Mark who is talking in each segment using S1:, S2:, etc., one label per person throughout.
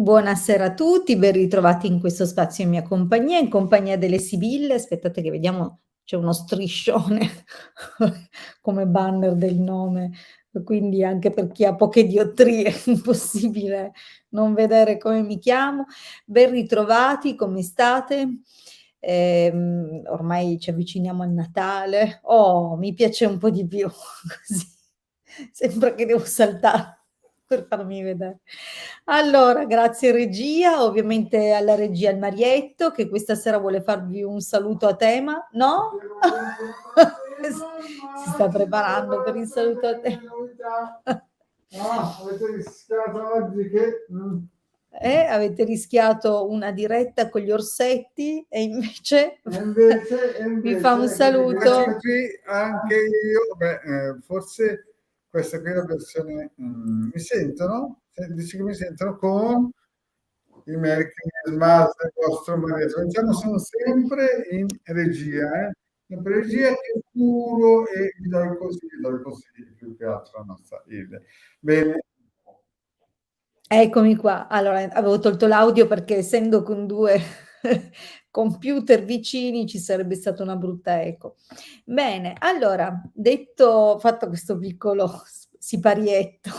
S1: Buonasera a tutti, ben ritrovati in questo spazio in compagnia delle Sibille. Aspettate che vediamo, c'è uno striscione come banner del nome, quindi anche per chi ha poche diottrie è impossibile non vedere come mi chiamo. Ben ritrovati, come state? Ormai ci avviciniamo al Natale. Oh, mi piace un po' di più così. Sembra che devo saltare per farmi vedere. Allora, grazie regia, ovviamente alla regia il Marietto che questa sera vuole farvi un saluto a tema, no? Si sta preparando per il saluto a tema.
S2: Ah, avete rischiato oggi che...
S1: Avete rischiato una diretta con gli orsetti e invece vi fa un saluto.
S2: Così anche io, forse questa qui è la versione... mi sentono? Dici che mi sentono con il Mercury Smart, il vostro Maria. Diciamo, sono sempre in regia, eh? Sempre in regia che curo e vi do i consigli più che altro alla nostra Ilde. Bene.
S1: Eccomi qua. Allora, avevo tolto l'audio perché essendo con 2 computer vicini ci sarebbe stata una brutta eco. Bene, allora, fatto questo piccolo siparietto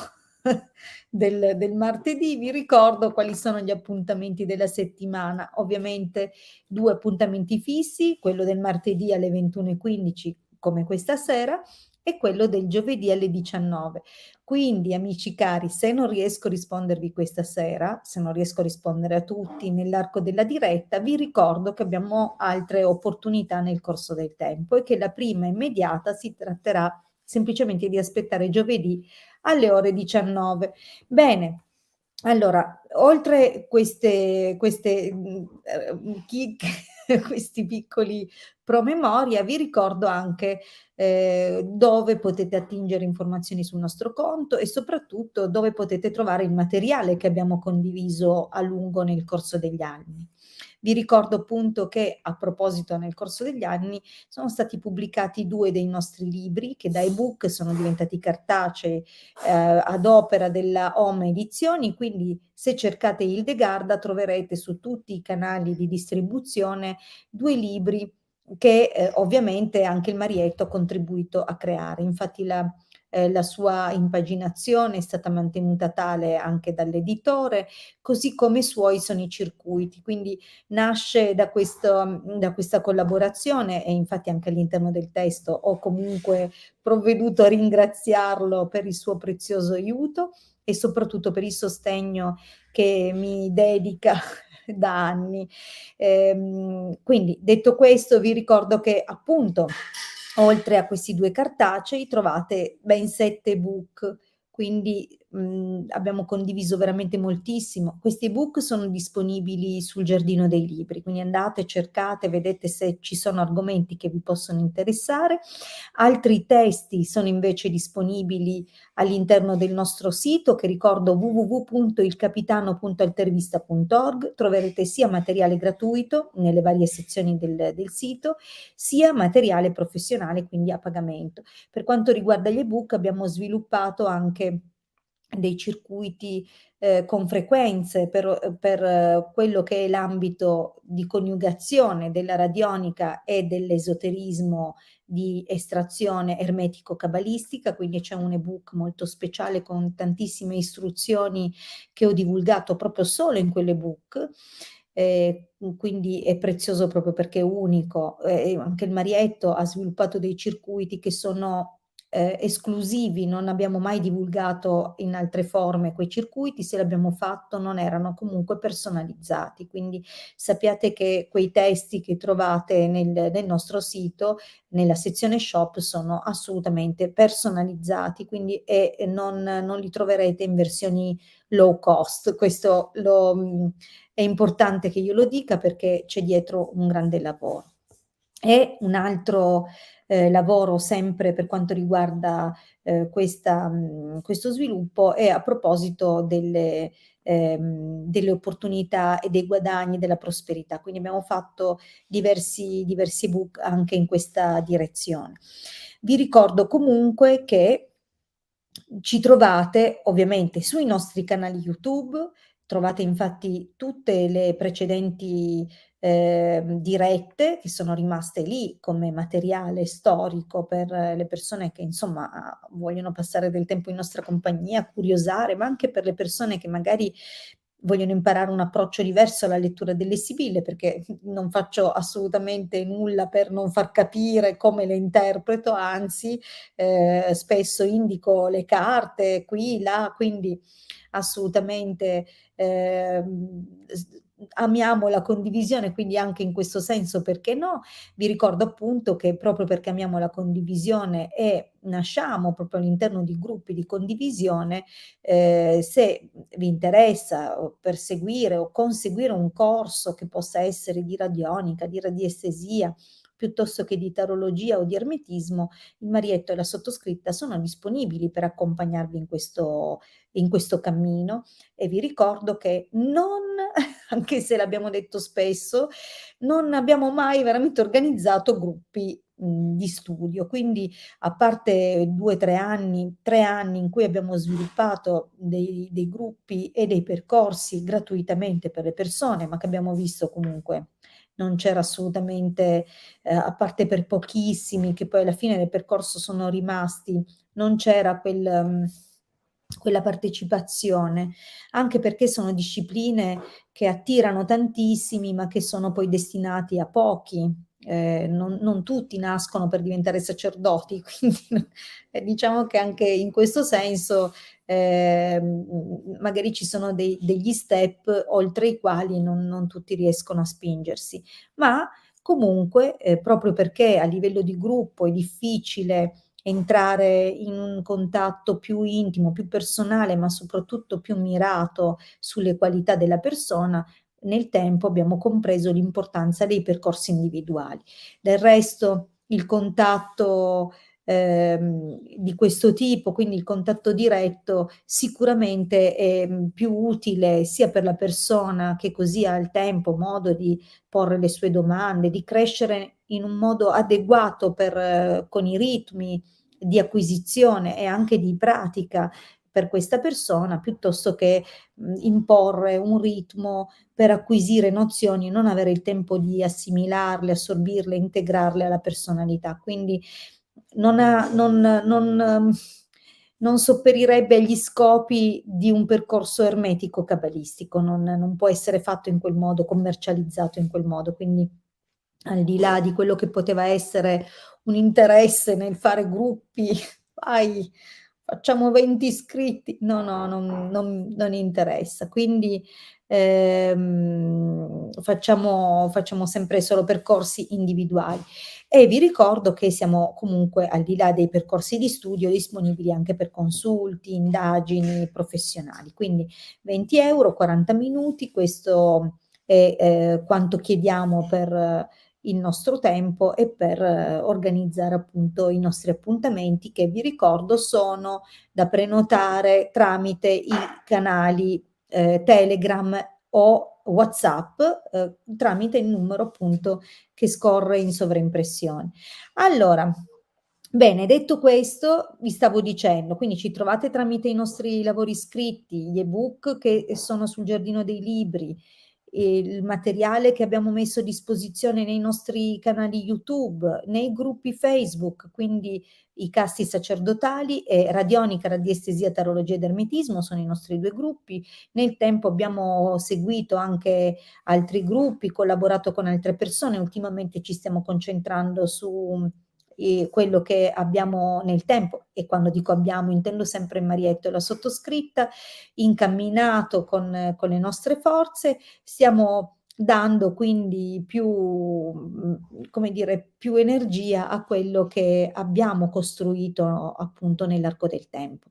S1: del martedì, vi ricordo quali sono gli appuntamenti della settimana. Ovviamente 2 appuntamenti fissi, quello del martedì alle 21:15 come questa sera e quello del giovedì alle 19. Quindi, amici cari, se non riesco a rispondervi questa sera, se non riesco a rispondere a tutti nell'arco della diretta, vi ricordo che abbiamo altre opportunità nel corso del tempo e che la prima immediata si tratterà semplicemente di aspettare giovedì alle ore 19. Bene, allora, oltre questi piccoli promemoria, vi ricordo anche dove potete attingere informazioni sul nostro conto e soprattutto dove potete trovare il materiale che abbiamo condiviso a lungo nel corso degli anni. Vi ricordo appunto che a proposito nel corso degli anni sono stati pubblicati 2 dei nostri libri che da ebook sono diventati cartacei ad opera della Home Edizioni, quindi se cercate Hildegarda troverete su tutti i canali di distribuzione 2 libri che ovviamente anche il Marietto ha contribuito a creare. Infatti la sua impaginazione è stata mantenuta tale anche dall'editore, così come i suoi sono i circuiti. Quindi nasce da questa collaborazione e infatti anche all'interno del testo ho comunque provveduto a ringraziarlo per il suo prezioso aiuto e soprattutto per il sostegno che mi dedica da anni. Quindi detto questo vi ricordo che appunto oltre a questi 2 cartacei trovate ben 7 ebook, quindi abbiamo condiviso veramente moltissimo. Questi ebook sono disponibili sul Giardino dei Libri, quindi andate, cercate, vedete se ci sono argomenti che vi possono interessare. Altri testi sono invece disponibili all'interno del nostro sito che ricordo www.ilcapitano.altervista.org. Troverete sia materiale gratuito nelle varie sezioni del sito, sia materiale professionale, quindi a pagamento. Per quanto riguarda gli ebook abbiamo sviluppato anche dei circuiti con frequenze per quello che è l'ambito di coniugazione della radionica e dell'esoterismo di estrazione ermetico-cabalistica, quindi c'è un ebook molto speciale con tantissime istruzioni che ho divulgato proprio solo in quell'ebook. Quindi è prezioso proprio perché è unico. Anche il Marietto ha sviluppato dei circuiti che sono esclusivi, non abbiamo mai divulgato in altre forme quei circuiti, se l'abbiamo fatto non erano comunque personalizzati, quindi sappiate che quei testi che trovate nel nostro sito, nella sezione shop, sono assolutamente personalizzati, quindi non li troverete in versioni low cost. Questo è importante che io lo dica perché c'è dietro un grande lavoro. E un altro lavoro sempre per quanto riguarda questo sviluppo è a proposito delle opportunità e dei guadagni della prosperità. Quindi abbiamo fatto diversi ebook anche in questa direzione. Vi ricordo comunque che ci trovate ovviamente sui nostri canali YouTube, Trovate infatti tutte le precedenti dirette che sono rimaste lì come materiale storico per le persone che insomma vogliono passare del tempo in nostra compagnia, curiosare, ma anche per le persone che magari vogliono imparare un approccio diverso alla lettura delle sibille, perché non faccio assolutamente nulla per non far capire come le interpreto, anzi spesso indico le carte qui, là, quindi assolutamente amiamo la condivisione, quindi anche in questo senso perché no. Vi ricordo appunto che proprio perché amiamo la condivisione e nasciamo proprio all'interno di gruppi di condivisione, se vi interessa perseguire o conseguire un corso che possa essere di radionica, di radiestesia, piuttosto che di tarologia o di ermetismo, il Marietto e la sottoscritta sono disponibili per accompagnarvi in questo cammino, e vi ricordo che non, anche se l'abbiamo detto spesso, non abbiamo mai veramente organizzato gruppi di studio, quindi a parte 2 o 3 anni, 3 anni in cui abbiamo sviluppato dei gruppi e dei percorsi gratuitamente per le persone, ma che abbiamo visto comunque non c'era assolutamente, a parte per pochissimi che poi alla fine del percorso sono rimasti, non c'era quella partecipazione, anche perché sono discipline che attirano tantissimi, ma che sono poi destinati a pochi. Non tutti nascono per diventare sacerdoti, quindi diciamo che anche in questo senso magari ci sono degli step oltre i quali non tutti riescono a spingersi, ma comunque proprio perché a livello di gruppo è difficile entrare in un contatto più intimo, più personale, ma soprattutto più mirato sulle qualità della persona, nel tempo abbiamo compreso l'importanza dei percorsi individuali. Del resto, il contatto di questo tipo, quindi il contatto diretto, sicuramente è più utile sia per la persona che così ha il tempo, modo di porre le sue domande, di crescere in un modo adeguato con i ritmi di acquisizione e anche di pratica per questa persona, piuttosto che imporre un ritmo per acquisire nozioni e non avere il tempo di assimilarle, assorbirle, integrarle alla personalità. Quindi non, ha, non sopperirebbe agli scopi di un percorso ermetico cabalistico, non può essere fatto in quel modo, commercializzato in quel modo. Quindi al di là di quello che poteva essere un interesse nel fare gruppi, vai, facciamo 20 iscritti, no, no, non interessa. Quindi facciamo sempre solo percorsi individuali. E vi ricordo che siamo comunque, al di là dei percorsi di studio, disponibili anche per consulti, indagini professionali. Quindi 20 euro, 40 minuti, questo è quanto chiediamo per il nostro tempo e per organizzare appunto i nostri appuntamenti, che vi ricordo sono da prenotare tramite i canali Telegram o WhatsApp, tramite il numero appunto che scorre in sovraimpressione. Allora, bene, detto questo, vi stavo dicendo, quindi ci trovate tramite i nostri lavori scritti, gli ebook che sono sul Giardino dei Libri, il materiale che abbiamo messo a disposizione nei nostri canali YouTube, nei gruppi Facebook, quindi i casti sacerdotali e Radionica, Radiestesia, Tarologia ed Ermetismo sono i nostri 2 gruppi. Nel tempo abbiamo seguito anche altri gruppi, collaborato con altre persone, ultimamente ci stiamo concentrando su quello che abbiamo nel tempo, e quando dico abbiamo intendo sempre Marietto e la sottoscritta, incamminato con le nostre forze, stiamo dando quindi più, come dire, più energia a quello che abbiamo costruito appunto nell'arco del tempo.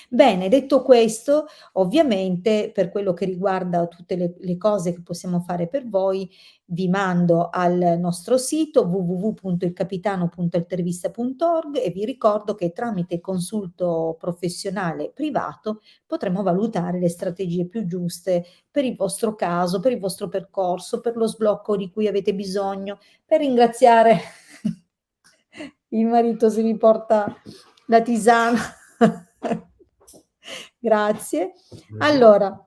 S1: Bene, detto questo, ovviamente per quello che riguarda tutte le cose che possiamo fare per voi, vi mando al nostro sito www.ilcapitano.intervista.org e vi ricordo che tramite il consulto professionale privato potremo valutare le strategie più giuste per il vostro caso, per il vostro percorso, per lo sblocco di cui avete bisogno, per ringraziare il marito se mi porta la tisana. Grazie. Allora,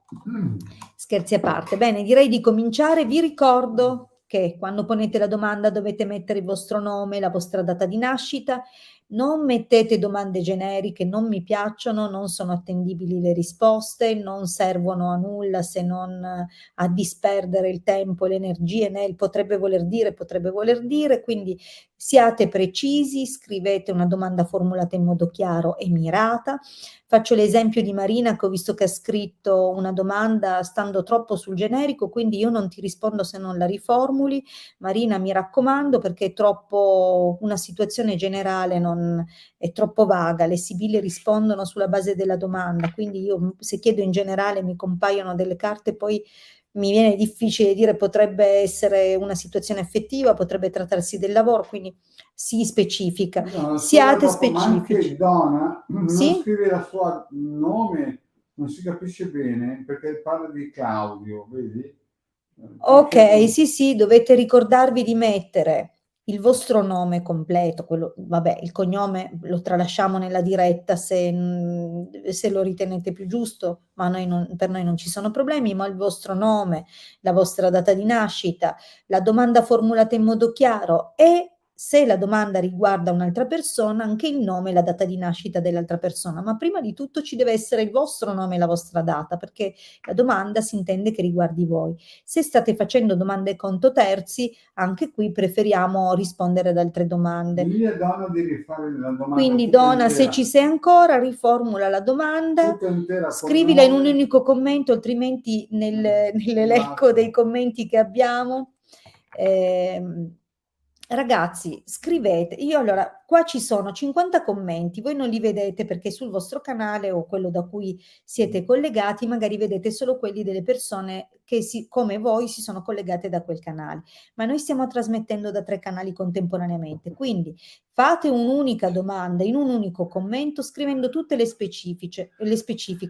S1: Scherzi a parte. Bene, direi di cominciare. Vi ricordo che quando ponete la domanda dovete mettere il vostro nome, la vostra data di nascita. Non mettete domande generiche, non mi piacciono, non sono attendibili le risposte, non servono a nulla se non a disperdere il tempo e le energie nel potrebbe voler dire, quindi siate precisi, scrivete una domanda formulata in modo chiaro e mirata. Faccio l'esempio di Marina che ho visto che ha scritto una domanda stando troppo sul generico, quindi io non ti rispondo se non la riformuli. Marina, mi raccomando, perché è troppo una situazione generale, non, è troppo vaga. Le sibille rispondono sulla base della domanda, quindi io se chiedo in generale mi compaiono delle carte, poi mi viene difficile dire potrebbe essere una situazione effettiva, potrebbe trattarsi del lavoro, quindi si specifica.
S2: No,
S1: Siate
S2: dopo, ma anche
S1: specifici.
S2: Donna non
S1: Sì?
S2: scrive il suo nome, non si capisce bene perché parla di Claudio, vedi?
S1: Ok, sì, sì, dovete ricordarvi di mettere il vostro nome completo, quello, vabbè, il cognome lo tralasciamo nella diretta se lo ritenete più giusto, ma per noi non ci sono problemi, ma il vostro nome, la vostra data di nascita, la domanda formulata in modo chiaro e se la domanda riguarda un'altra persona, anche il nome e la data di nascita dell'altra persona, ma prima di tutto ci deve essere il vostro nome e la vostra data, perché la domanda si intende che riguardi voi. Se state facendo domande conto terzi, anche qui preferiamo rispondere ad altre domande.
S2: Digli a Donna di rifare la domanda
S1: Quindi
S2: tutta
S1: Donna, se
S2: intera,
S1: ci sei ancora, riformula la domanda,
S2: tutta intera con
S1: scrivila in un
S2: nome.
S1: unico commento, altrimenti nell'elenco dei commenti che abbiamo. Ragazzi, scrivete. Io allora, qua ci sono 50 commenti, voi non li vedete perché sul vostro canale o quello da cui siete collegati, magari vedete solo quelli delle persone che come voi si sono collegate da quel canale, ma noi stiamo trasmettendo da 3 canali contemporaneamente, quindi fate un'unica domanda in un unico commento scrivendo tutte le specifiche,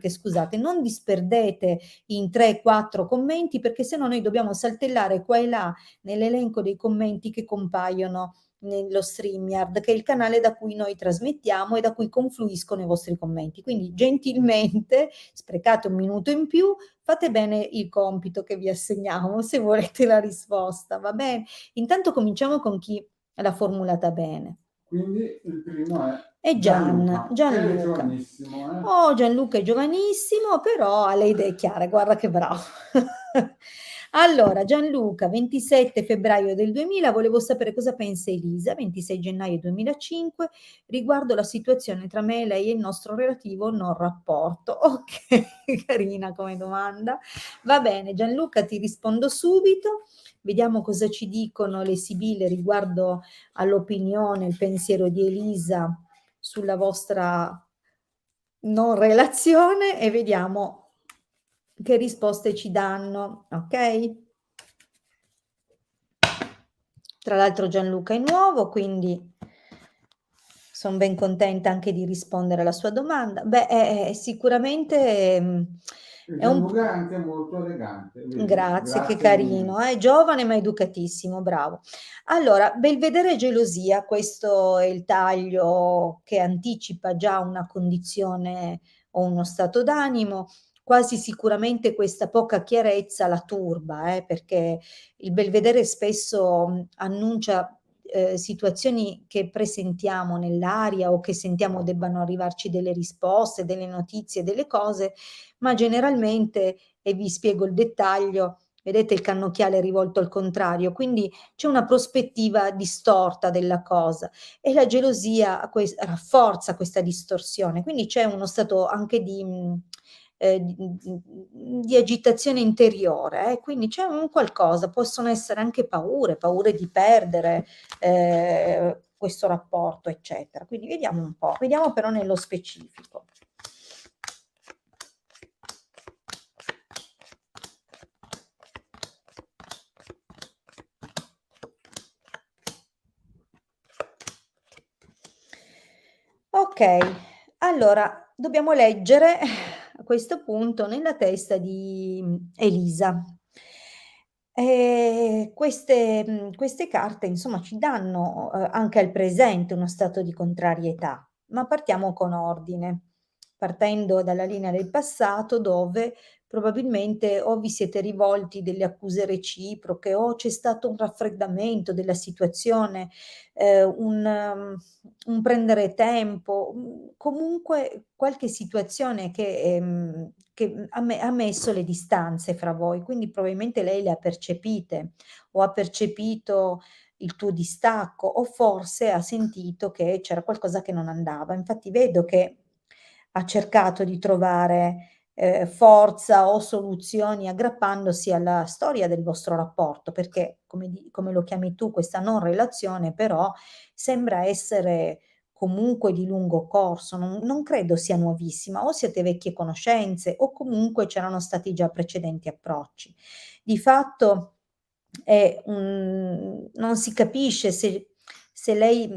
S1: scusate, non disperdete in 3-4 commenti perché sennò noi dobbiamo saltellare qua e là nell'elenco dei commenti che compaiono nello StreamYard, che è il canale da cui noi trasmettiamo e da cui confluiscono i vostri commenti. Quindi gentilmente sprecate un minuto in più, fate bene il compito che vi assegniamo se volete la risposta, va bene? Intanto cominciamo con chi l'ha formulata bene.
S2: Quindi il primo
S1: È
S2: Gianluca, che è
S1: Gianluca.
S2: giovanissimo.
S1: Oh, Gianluca è giovanissimo, però ha le idee chiare, guarda che bravo. Allora, Gianluca, 27 febbraio del 2000, volevo sapere cosa pensa Elisa, 26 gennaio 2005, riguardo la situazione tra me e lei e il nostro relativo non rapporto. Ok, carina come domanda. Va bene, Gianluca, ti rispondo subito. Vediamo cosa ci dicono le sibille riguardo all'opinione, il pensiero di Elisa sulla vostra non relazione e vediamo che risposte ci danno, ok? Tra l'altro Gianluca è nuovo, quindi sono ben contenta anche di rispondere alla sua domanda. Beh, sicuramente è un...
S2: Gianluca è anche molto elegante. Vedi?
S1: Grazie, che
S2: Grazie
S1: carino,
S2: mille.
S1: è giovane ma educatissimo, bravo. Allora, belvedere e gelosia, questo è il taglio che anticipa già una condizione o uno stato d'animo. Quasi sicuramente questa poca chiarezza la turba, perché il belvedere spesso annuncia situazioni che presentiamo nell'aria o che sentiamo debbano arrivarci delle risposte, delle notizie, delle cose, ma generalmente, e vi spiego il dettaglio, vedete il cannocchiale rivolto al contrario, quindi c'è una prospettiva distorta della cosa e la gelosia rafforza questa distorsione, quindi c'è uno stato anche di agitazione interiore, quindi c'è un qualcosa, possono essere anche paure di perdere questo rapporto, eccetera. Quindi vediamo un po', vediamo però nello specifico. Ok, allora dobbiamo leggere a questo punto nella testa di Elisa. Queste carte, insomma, ci danno anche al presente uno stato di contrarietà, ma partiamo con ordine, partendo dalla linea del passato dove probabilmente o vi siete rivolti delle accuse reciproche o c'è stato un raffreddamento della situazione, un prendere tempo, comunque qualche situazione che ha messo le distanze fra voi, quindi probabilmente lei le ha percepite o ha percepito il tuo distacco o forse ha sentito che c'era qualcosa che non andava. Infatti vedo che ha cercato di trovare, forza o soluzioni aggrappandosi alla storia del vostro rapporto, perché come lo chiami tu, questa non relazione però sembra essere comunque di lungo corso, non credo sia nuovissima, o siete vecchie conoscenze o comunque c'erano stati già precedenti approcci. Di fatto non si capisce se lei,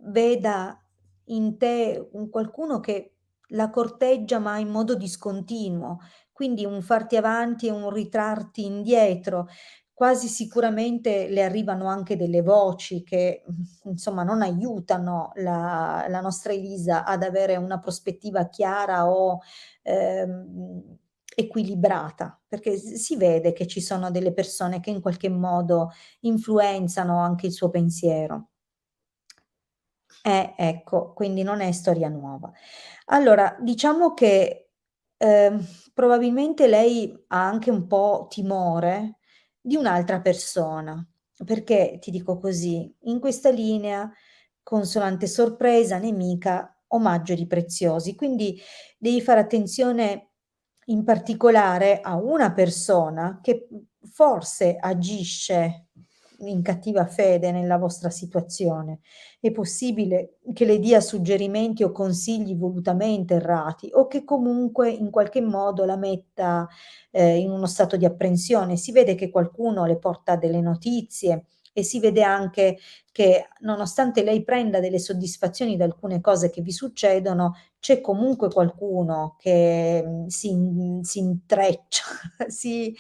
S1: veda in te un qualcuno che la corteggia ma in modo discontinuo, quindi un farti avanti e un ritrarti indietro. Quasi sicuramente le arrivano anche delle voci che, insomma non aiutano la nostra Elisa ad avere una prospettiva chiara o, equilibrata, perché si vede che ci sono delle persone che in qualche modo influenzano anche il suo pensiero. Ecco, quindi non è storia nuova. Allora, diciamo che, probabilmente lei ha anche un po' timore di un'altra persona. Perché ti dico così? In questa linea, consonante sorpresa, nemica, omaggio di preziosi, quindi devi fare attenzione in particolare a una persona che, forse agisce in cattiva fede nella vostra situazione. È possibile che le dia suggerimenti o consigli volutamente errati o che comunque in qualche modo la metta, in uno stato di apprensione. Si vede che qualcuno le porta delle notizie e si vede anche che nonostante lei prenda delle soddisfazioni da alcune cose che vi succedono, c'è comunque qualcuno che, si intreccia, si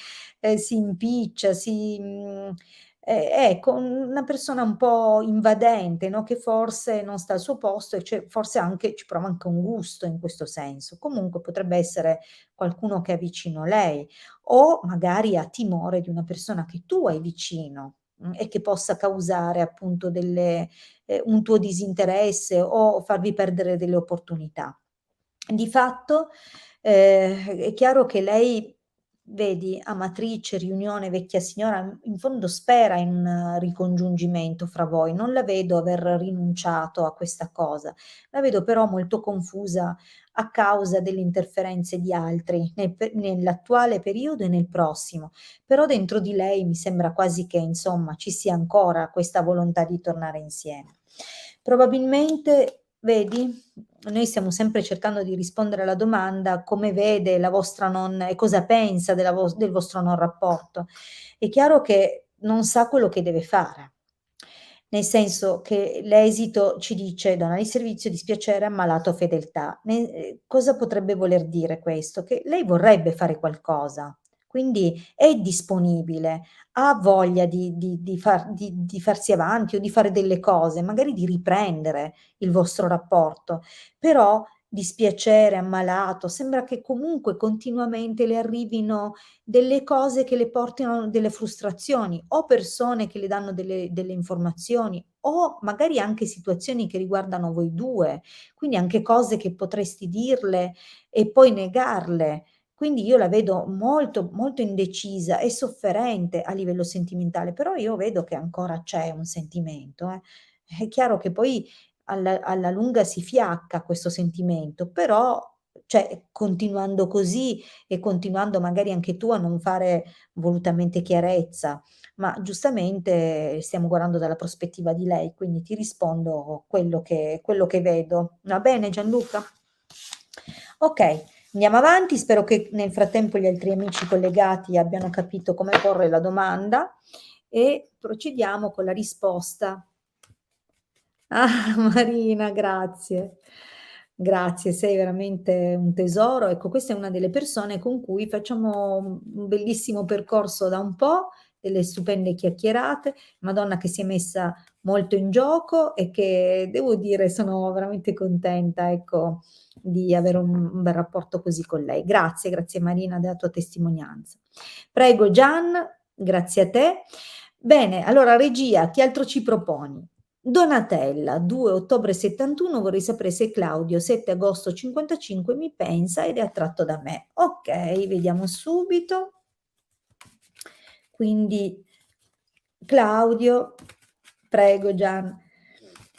S1: impiccia, ecco, una persona un po' invadente, no, che forse non sta al suo posto e forse anche ci prova anche un gusto in questo senso. Comunque potrebbe essere qualcuno che è vicino a lei o magari ha timore di una persona che tu hai vicino, e che possa causare appunto un tuo disinteresse o farvi perdere delle opportunità. Di fatto, è chiaro che lei, vedi, amatrice, riunione, vecchia signora, in fondo spera in un ricongiungimento fra voi. Non la vedo aver rinunciato a questa cosa. La vedo però molto confusa a causa delle interferenze di altri nell'attuale periodo e nel prossimo. Però dentro di lei mi sembra quasi che, insomma, ci sia ancora questa volontà di tornare insieme. Probabilmente, vedi, noi stiamo sempre cercando di rispondere alla domanda come vede la vostra nonna e cosa pensa del vostro non rapporto. È chiaro che non sa quello che deve fare, nel senso che l'esito ci dice donna di servizio, dispiacere, ammalato, fedeltà. Cosa potrebbe voler dire questo? Che lei vorrebbe fare qualcosa, quindi è disponibile, ha voglia di farsi avanti o di fare delle cose, magari di riprendere il vostro rapporto, però dispiacere, ammalato, sembra che comunque continuamente le arrivino delle cose che le portino delle frustrazioni, o persone che le danno delle informazioni, o magari anche situazioni che riguardano voi 2, quindi anche cose che potresti dirle e poi negarle. Quindi io la vedo molto, molto indecisa e sofferente a livello sentimentale, però io vedo che ancora c'è un sentimento, eh. È chiaro che poi alla lunga si fiacca questo sentimento, però, cioè, continuando così e continuando magari anche tu a non fare volutamente chiarezza, ma giustamente stiamo guardando dalla prospettiva di lei, quindi ti rispondo quello che vedo. Va bene Gianluca? Ok, andiamo avanti, spero che nel frattempo gli altri amici collegati abbiano capito come porre la domanda e procediamo con la risposta. Ah, Marina, grazie. Grazie, sei veramente un tesoro. Ecco, questa è una delle persone con cui facciamo un bellissimo percorso da un po', delle stupende chiacchierate, una donna che si è messa molto in gioco e che devo dire sono veramente contenta, ecco, di avere un bel rapporto così con lei. Grazie, grazie Marina della tua testimonianza. Prego Gian, grazie a te. Bene, allora regia, chi altro ci proponi? Donatella, 2 ottobre 71, vorrei sapere se Claudio, 7 agosto 55, mi pensa ed è attratto da me. Ok, vediamo subito. Quindi Claudio, prego Gian,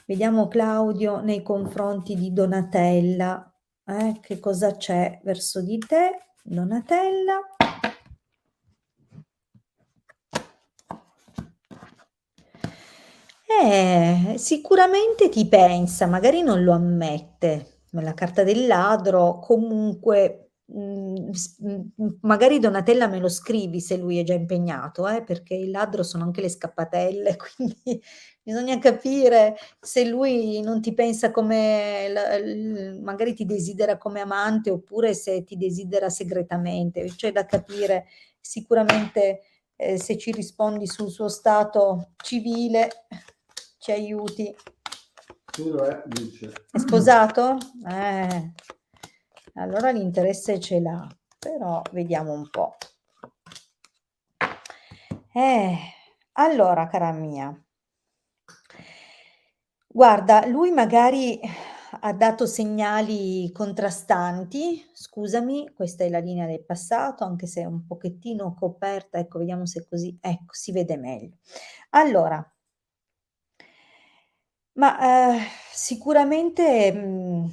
S1: vediamo Claudio nei confronti di Donatella. Che cosa c'è verso di te, Donatella? Sicuramente ti pensa, magari non lo ammette. La carta del ladro, comunque, magari Donatella me lo scrivi se lui è già impegnato, perché il ladro sono anche le scappatelle, quindi bisogna capire se lui non ti pensa come, magari ti desidera come amante oppure se ti desidera segretamente. C'è da capire sicuramente se ci rispondi sul suo stato civile ci aiuti.
S2: Sì, lo è, dice.
S1: È sposato? Allora l'interesse ce l'ha, però vediamo un po'. Allora, cara mia, guarda, lui magari ha dato segnali contrastanti. Scusami, questa è la linea del passato, anche se è un pochettino coperta. Ecco, vediamo se così, ecco, si vede meglio. Allora, ma, sicuramente,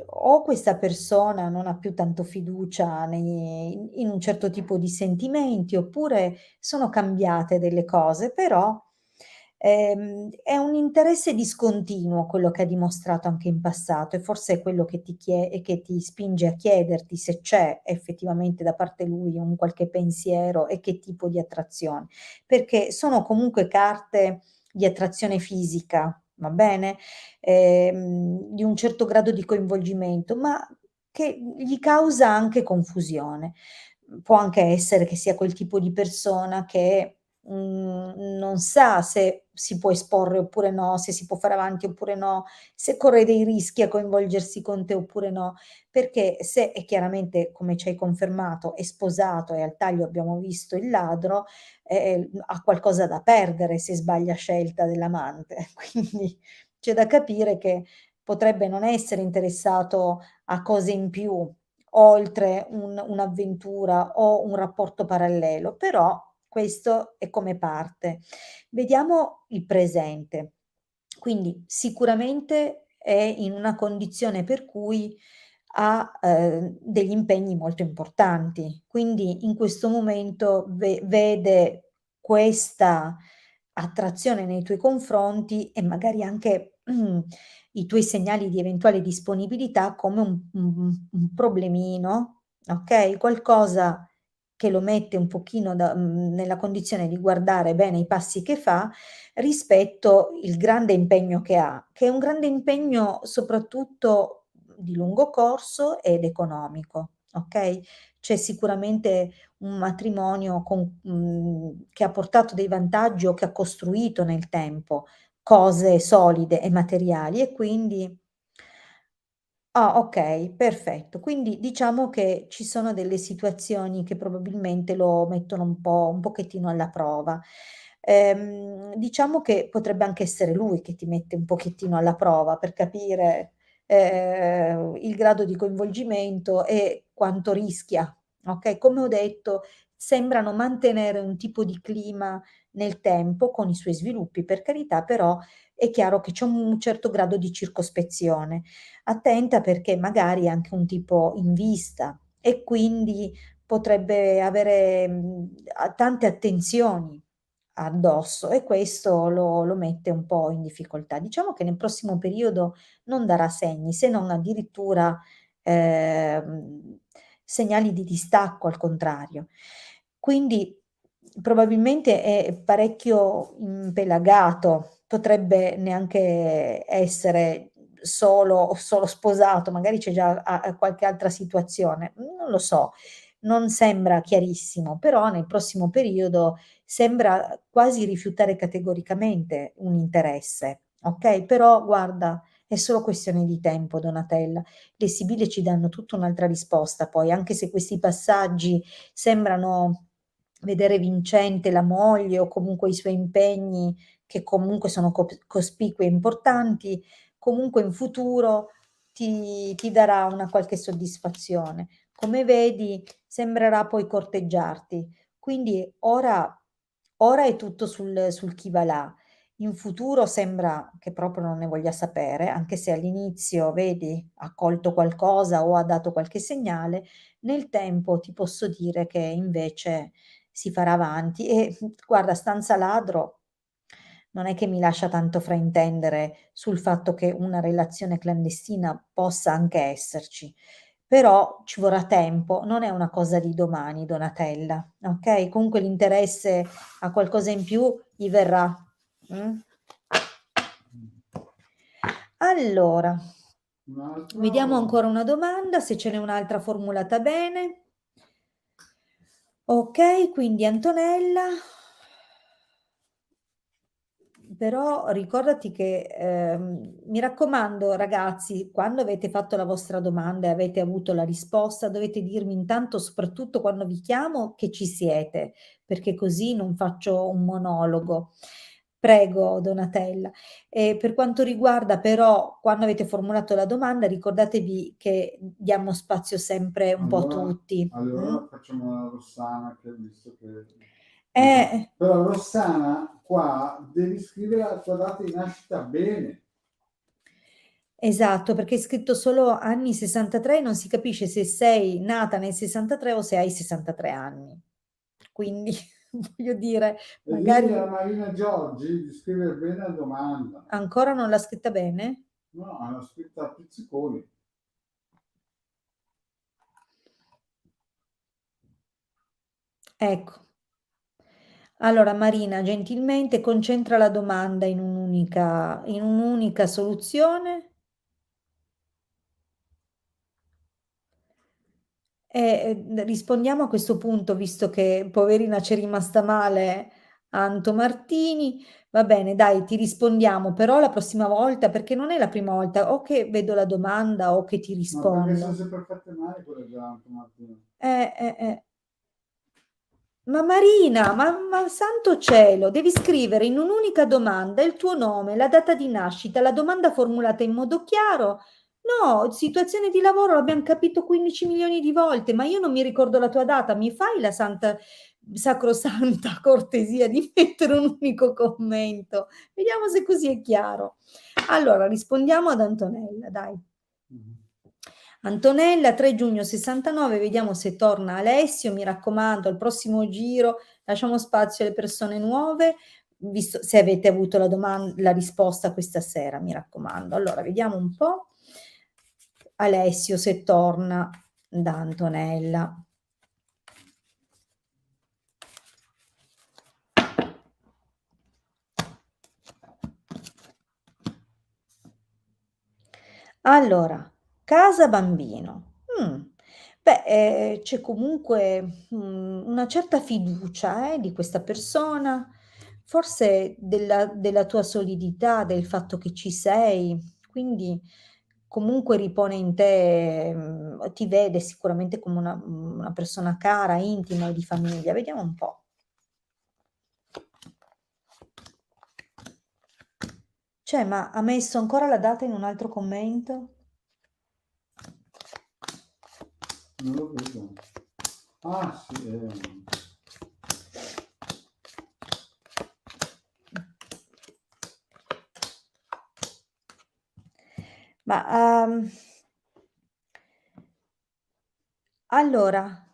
S1: o questa persona non ha più tanto fiducia nei in un certo tipo di sentimenti, oppure sono cambiate delle cose, però, è un interesse discontinuo quello che ha dimostrato anche in passato e forse è quello che che ti spinge a chiederti se c'è effettivamente da parte lui un qualche pensiero e che tipo di attrazione. Perché sono comunque carte di attrazione fisica, va bene, di un certo grado di coinvolgimento, ma che gli causa anche confusione. Può anche essere che sia quel tipo di persona che, non sa se si può esporre oppure no, se si può fare avanti oppure no, se corre dei rischi a coinvolgersi con te oppure no, perché se è chiaramente, come ci hai confermato, è sposato e al taglio abbiamo visto il ladro, ha qualcosa da perdere se sbaglia scelta dell'amante. Quindi c'è da capire che potrebbe non essere interessato a cose in più, oltre un'avventura o un rapporto parallelo, però questo è come parte. Vediamo il presente. Quindi sicuramente è in una condizione per cui ha, degli impegni molto importanti. Quindi in questo momento vede questa attrazione nei tuoi confronti e magari anche i tuoi segnali di eventuale disponibilità come un problemino, okay, qualcosa che lo mette un pochino nella condizione di guardare bene i passi che fa rispetto il grande impegno che ha, che è un grande impegno soprattutto di lungo corso ed economico, okay? C'è sicuramente un matrimonio che ha portato dei vantaggi o che ha costruito nel tempo cose solide e materiali e quindi okay, perfetto. Quindi diciamo che ci sono delle situazioni che probabilmente lo mettono un pochettino alla prova. Diciamo che potrebbe anche essere lui che ti mette un pochettino alla prova per capire, il grado di coinvolgimento e quanto rischia, okay? Come ho detto, sembrano mantenere un tipo di clima nel tempo con i suoi sviluppi, per carità, però è chiaro che c'è un certo grado di circospezione. Attenta perché magari è anche un tipo in vista e quindi potrebbe avere, tante attenzioni addosso e questo lo mette un po' in difficoltà. Diciamo che nel prossimo periodo non darà segni, se non addirittura, ehm, segnali di distacco al contrario. Quindi probabilmente è parecchio impelagato, potrebbe neanche essere solo sposato, magari c'è già qualche altra situazione, non lo so. non sembra chiarissimo, però nel prossimo periodo sembra quasi rifiutare categoricamente un interesse, ok? Però guarda, è solo questione di tempo, Donatella. Le sibille ci danno tutta un'altra risposta poi, anche se questi passaggi sembrano vedere vincente la moglie o comunque i suoi impegni, che comunque sono cospicui e importanti, comunque in futuro ti darà una qualche soddisfazione. Come vedi, sembrerà poi corteggiarti. Quindi ora è tutto sul chi va là. In futuro sembra che proprio non ne voglia sapere, anche se all'inizio, vedi, ha colto qualcosa o ha dato qualche segnale, nel tempo ti posso dire che invece si farà avanti e guarda, stanza ladro non è che mi lascia tanto fraintendere sul fatto che una relazione clandestina possa anche esserci, però ci vorrà tempo, non è una cosa di domani, Donatella, ok? Comunque l'interesse a qualcosa in più gli verrà. Mm? Allora,
S2: Un
S1: vediamo
S2: altro?
S1: ancora una domanda, se ce n'è un'altra formulata bene. Ok, quindi Antonella, però ricordati che mi raccomando, ragazzi, quando avete fatto la vostra domanda e avete avuto la risposta, dovete dirmi intanto, soprattutto quando vi chiamo, che ci siete, perché così non faccio un monologo. Prego, Donatella. E per quanto riguarda però quando avete formulato la domanda, ricordatevi che diamo spazio sempre un po' a
S2: Allora,
S1: tutti. Mm?
S2: allora facciamo la Rossana, che ho visto che...
S1: Eh,
S2: Però Rossana, qua devi scrivere la tua data di nascita bene.
S1: esatto, perché è scritto solo anni 63 e non si capisce se sei nata nel 63 o se hai 63 anni. Quindi voglio dire,
S2: E digli
S1: magari
S2: a Marina Giorgi di scrivere bene la domanda.
S1: ancora non l'ha scritta bene?
S2: No, hanno scritto a pizziconi.
S1: Ecco. Allora, Marina, gentilmente concentra la domanda in un'unica soluzione. Rispondiamo a questo punto, visto che poverina c'è rimasta male a Anto Martini. Va bene, dai, ti rispondiamo, però la prossima volta, perché non è la prima volta, o che vedo la domanda o che ti
S2: Ma perché sono
S1: rispondo.
S2: sempre fatte male quelle di Anto Martino.
S1: Eh, eh, eh. Ma Marina, ma santo cielo, devi scrivere in un'unica domanda il tuo nome, la data di nascita, la domanda formulata in modo chiaro. No, situazione di lavoro l'abbiamo capito 15 milioni di volte, ma io non mi ricordo la tua data. Mi fai la sacrosanta cortesia di mettere un unico commento? Vediamo se così è chiaro. Allora, rispondiamo ad Antonella, dai.
S2: Mhm.
S1: Antonella, 3 giugno 69, vediamo se torna Alessio, mi raccomando, al prossimo giro lasciamo spazio alle persone nuove, visto se avete avuto la risposta questa sera, mi raccomando. Allora, vediamo un po'. Alessio se torna da Antonella. Allora, casa bambino. Beh, c'è comunque una certa fiducia di questa persona, forse della tua solidità, del fatto che ci sei, quindi comunque ripone in te, ti vede sicuramente come una persona cara, intima e di famiglia. Vediamo un po'. Cioè, ma ha messo ancora la data in un altro commento?
S2: Non lo vedo. Ah, sì.
S1: Ma allora,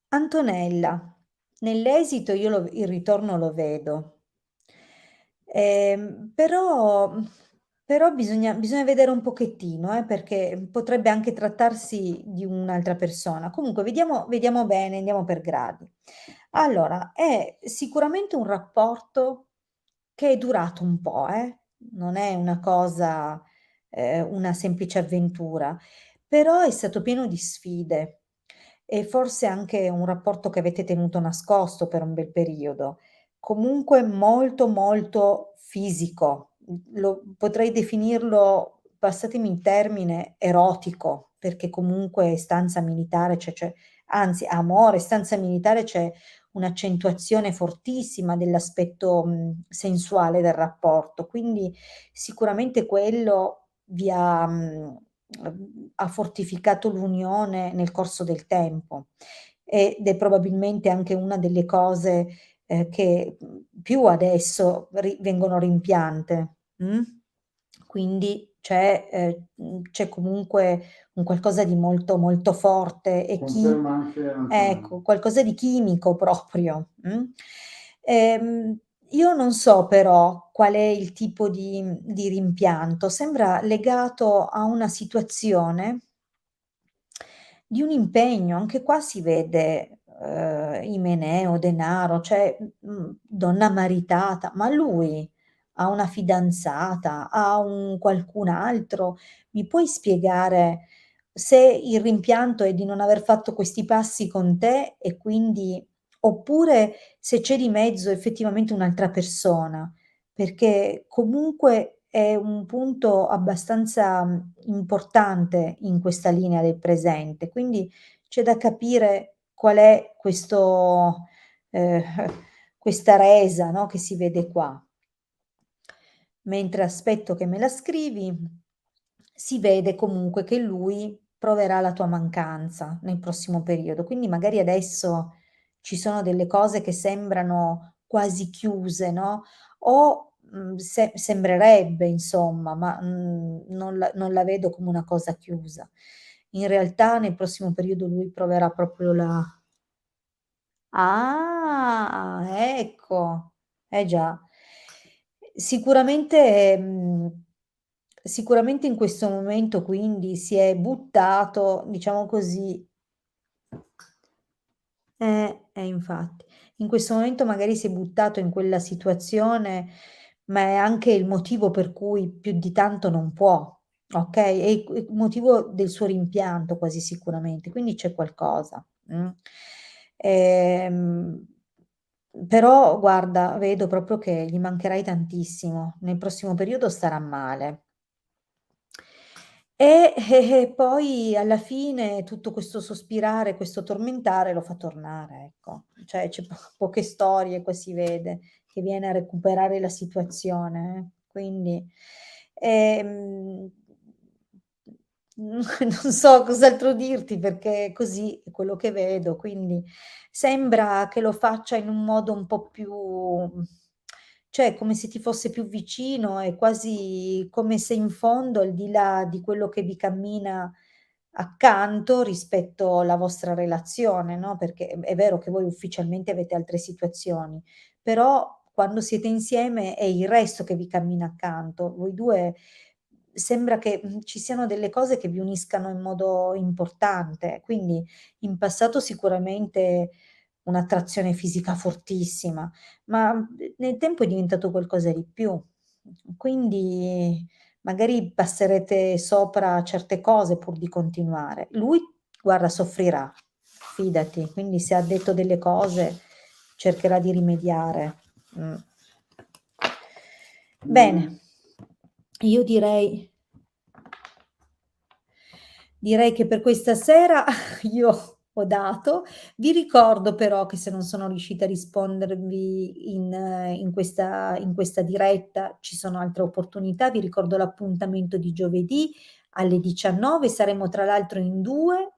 S1: Antonella, nell'esito io il ritorno lo vedo. Però, bisogna vedere un pochettino, perché potrebbe anche trattarsi di un'altra persona. Comunque, vediamo bene, andiamo per gradi. Allora, è sicuramente un rapporto che è durato un po', non è una cosa, una semplice avventura, però è stato pieno di sfide. e forse anche un rapporto che avete tenuto nascosto per un bel periodo. Comunque molto, molto fisico. Lo potrei definirlo, passatemi il termine, erotico, perché comunque stanza militare c'è anzi amore, stanza militare c'è un'accentuazione fortissima dell'aspetto, sensuale del rapporto. Quindi sicuramente quello ha fortificato l'unione nel corso del tempo ed è probabilmente anche una delle cose, che, più adesso vengono rimpiante, Quindi c'è comunque un qualcosa di molto, molto forte e
S2: Conferma anche Antonella.
S1: ecco, qualcosa di chimico proprio, Ehm, io non so però qual è il tipo di rimpianto, sembra legato a una situazione di un impegno, anche qua si vede, imeneo, denaro, cioè, donna maritata, ma lui ha una fidanzata, ha un qualcun altro? Mi puoi spiegare se il rimpianto è di non aver fatto questi passi con te e quindi oppure se c'è di mezzo effettivamente un'altra persona? Perché comunque è un punto abbastanza, importante in questa linea del presente, quindi c'è da capire qual è ehm, questa resa, no, che si vede qua. Mentre aspetto che me la scrivi, si vede comunque che lui proverà la tua mancanza nel prossimo periodo, quindi magari adesso ci sono delle cose che sembrano quasi chiuse, no, o, sembrerebbe insomma, ma, non la vedo come una cosa chiusa. In realtà nel prossimo periodo lui proverà proprio la ah, ecco. Eh già. Sicuramente sicuramente in questo momento quindi si è buttato, diciamo così infatti. In questo momento magari si è buttato in quella situazione, ma è anche il motivo per cui più di tanto non può, okay, è il motivo del suo rimpianto quasi sicuramente, quindi c'è qualcosa, Ehm, però guarda, vedo proprio che gli mancherai tantissimo. Nel prossimo periodo starà male. Poi alla fine tutto questo sospirare, questo tormentare lo fa tornare, ecco. Cioè c'è poche storie, qua si vede che viene a recuperare la situazione, quindi, ehm, non so cos'altro dirti perché così è quello che vedo, quindi sembra che lo faccia in un modo un po' più cioè come se ti fosse più vicino, è quasi come se in fondo, al di là di quello che vi cammina accanto rispetto alla vostra relazione, no, perché è vero che voi ufficialmente avete altre situazioni, però quando siete insieme è il resto che vi cammina accanto. Voi 2 sembra che, ci siano delle cose che vi uniscano in modo importante, quindi in passato sicuramente un'attrazione fisica fortissima, ma, nel tempo è diventato qualcosa di più. Quindi magari passerete sopra certe cose pur di continuare. Lui guarda soffrirà, fidati, quindi se ha detto delle cose cercherà di rimediare. Mh. Bene, io direi che per questa sera io ho dato. Vi ricordo però che se non sono riuscita a rispondervi in questa diretta, ci sono altre opportunità. Vi ricordo l'appuntamento di giovedì alle 19, saremo tra l'altro in 2,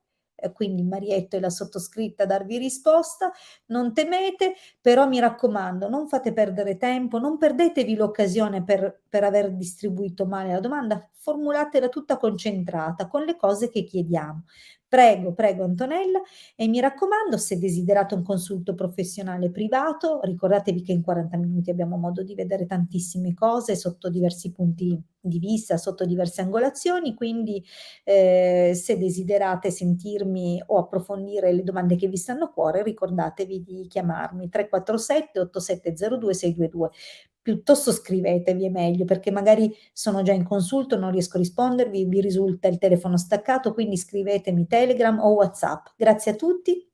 S1: quindi Marietto e la sottoscritta a darvi risposta. Non temete, però mi raccomando, non fate perdere tempo, non perdetevi l'occasione per aver distribuito male la domanda, formulatela tutta concentrata con le cose che chiediamo. Prego, prego Antonella e mi raccomando, se desiderate un consulto professionale privato, ricordatevi che in 40 minuti abbiamo modo di vedere tantissime cose sotto diversi punti di vista, sotto diverse angolazioni, quindi se desiderate sentirmi o approfondire le domande che vi stanno a cuore, ricordatevi di chiamarmi 347 8702 622. piuttosto scrivetevi, è meglio, perché magari sono già in consulto, non riesco a rispondervi, vi risulta il telefono staccato, quindi scrivetemi Telegram o WhatsApp. Grazie a tutti.